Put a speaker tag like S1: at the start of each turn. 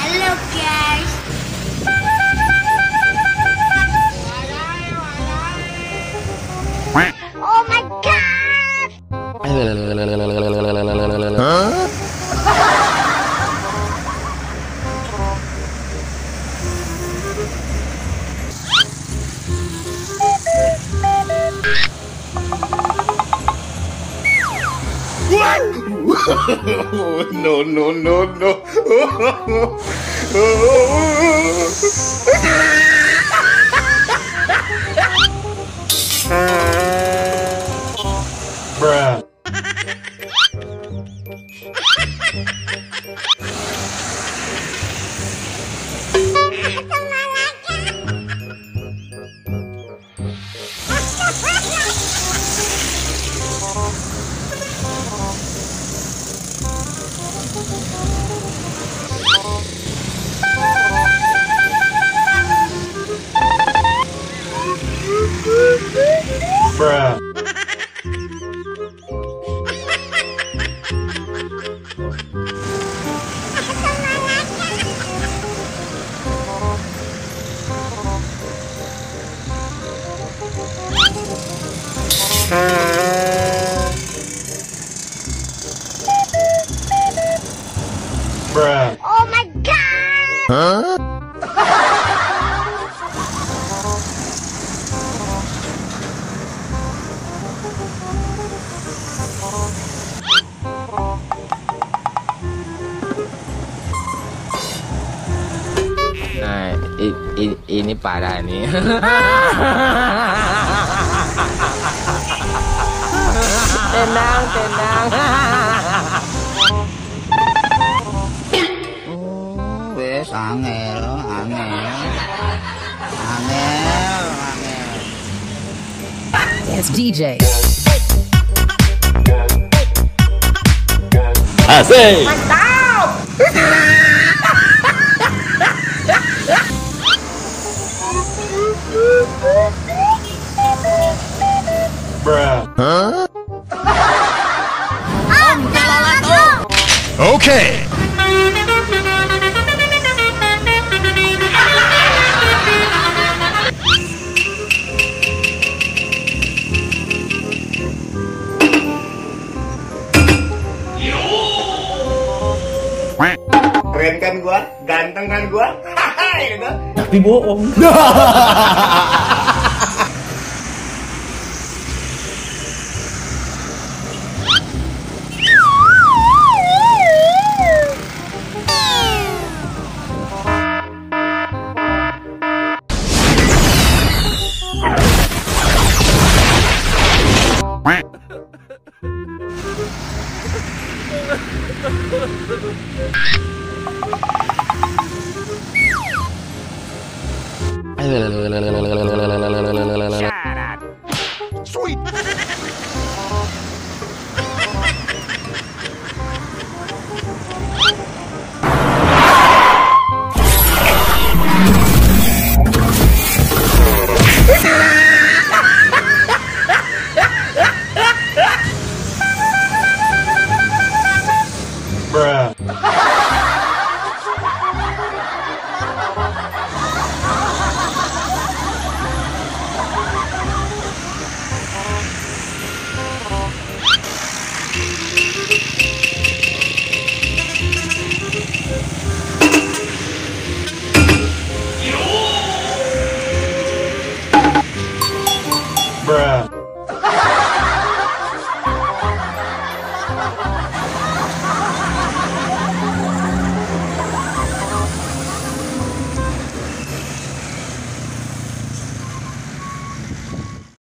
S1: Halo guys. Oh my god.
S2: No, no, no, no. Bruh. Bruh. Bruh.
S1: Oh my god.
S2: Huh?
S3: Nah, ini parah nih. Tenang, tenang.
S4: Wes angel.
S5: It's DJ.
S2: Asik.
S1: Mantap.
S2: Bruh. Huh?
S1: Om Telolet.
S2: Okay.
S6: Keren kan gua? Ganteng kan gua? Hahaha, gitu.
S2: Tapi bohong. Sweet. Bruh. Bruh.